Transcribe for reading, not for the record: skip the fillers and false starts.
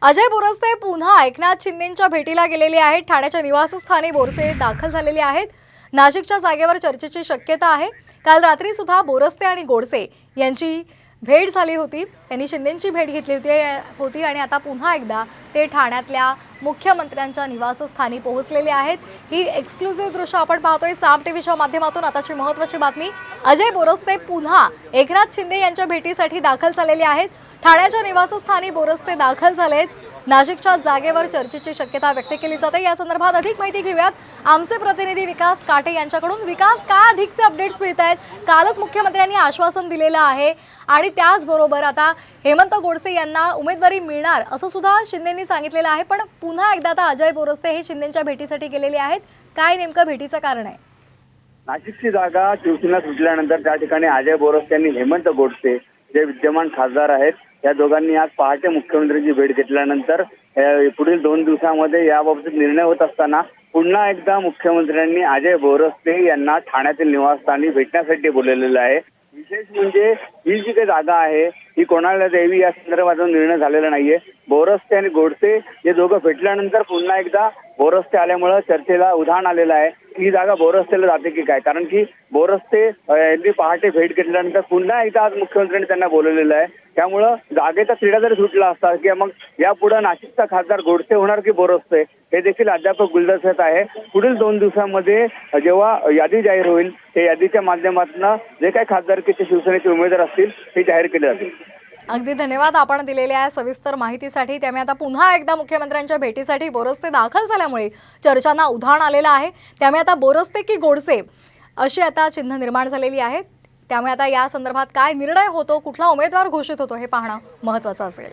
अजय बोरसे पुन्हा एकनाथ शिंदेंच्या भेटीला गेलेले आहेत। ठाण्याच्या निवासस्थानी बोरसे दाखल झालेले आहेत। नाशिकच्या जागेवर चर्चेची शक्यता आहे। काल रात्री सुद्धा बोरसे आणि गोडसे यांची भेट झाली होती। त्यांनी शिंदेंची भेट घेतली होती आणि आता पुन्हा एकदा ते ठाण्यातल्या मुख्यमंत्र्यांच्या निवासस्थानी पोहोचलेले आहेत। ही एक्सक्लुसिव्ह दृश्य आपण पाहतोय साम टीव्हीच्या माध्यमातून। आताची महत्त्वाची बातमी, अजय बोरसे पुन्हा एकनाथ शिंदे यांच्या भेटीसाठी दाखल झालेले आहेत। ठाण्याच्या निवासस्थानी बोरसे दाखल झालेत। नाशिकच्या जागेवर चर्चेची शक्यता व्यक्त केली जाते। या संदर्भात अधिक माहिती घेऊयात आमचे प्रतिनिधी विकास काटे यांच्याकडून। विकास, काय अधिकचे अपडेट्स मिळत आहेत? कालच मुख्यमंत्र्यांनी आश्वासन दिलेलं आहे आणि त्याचबरोबर आता हेमंत गोडसे यांना उमेदवारी मिळणार असं सुद्धा शिंदेंनी सांगितलेलं आहे। पण पुन्हा एकदा आता अजय बोरसे हे शिंदेंच्या भेटीसाठी गेलेले आहेत। काय नेमकं भेटीचं कारण आहे? नाशिकची जागा शिवसेना सुटल्यानंतर त्या ठिकाणी अजय बोरसे यांनी हेमंत गोडसे जे विद्यमान खासदार आहेत या दोघांनी आज पहाटे मुख्यमंत्र्यांची भेट घेतल्यानंतर पुढील 2 दिवसांमध्ये याबाबत निर्णय होत असताना पुन्हा एकदा मुख्यमंत्र्यांनी अजय बोरसे यांना ठाण्यातील निवासस्थानी भेटण्यासाठी बोलवलेलं आहे। विशेष म्हणजे ही जी काही जागा आहे ही कोणाला द्यावी या संदर्भात निर्णय झालेला नाहीये। बोरसे आणि गोडसे हे दोघं भेटल्यानंतर पुन्हा एकदा बोरसे आल्यामुळे चर्चेला उधाण आलेलं आहे। ही जागा बोरसेला जाते की काय, कारण की बोरसे यांनी पहाटे भेट घेतल्यानंतर पुन्हा एकदा आज मुख्यमंत्र्यांनी त्यांना बोलवलेलं आहे। त्यामुळं जागेचा तिढा जरी सुटला असता की मग यापुढे नाशिकचा खासदार गोडसे होणार की बोरसे हे देखील अद्याप गुलदस्त्यात आहे। पुढील 2 दिवसांमध्ये जेव्हा यादी जाहीर होईल त्या यादीच्या माध्यमातून जे काही खासदारकीचे शिवसेनेचे उमेदवार असतील ते जाहीर केले जातील। अगदी धन्यवाद आपण दिलेल्या सविस्तर माहितीसाठी। त्यामुळे आता पुन्हा एकदा मुख्यमंत्र्यांच्या भेटीसाठी बोरसे दाखल झाल्यामुळे चर्चांना उधाण आलेलं आहे। त्यामुळे आता बोरसे की गोडसे अशी आता चिन्ह निर्माण झालेली आहे। त्यामुळे आता या संदर्भात काय निर्णय होतो, कुठला उमेदवार घोषित होतो हे पाहणं महत्त्वाचं असेल।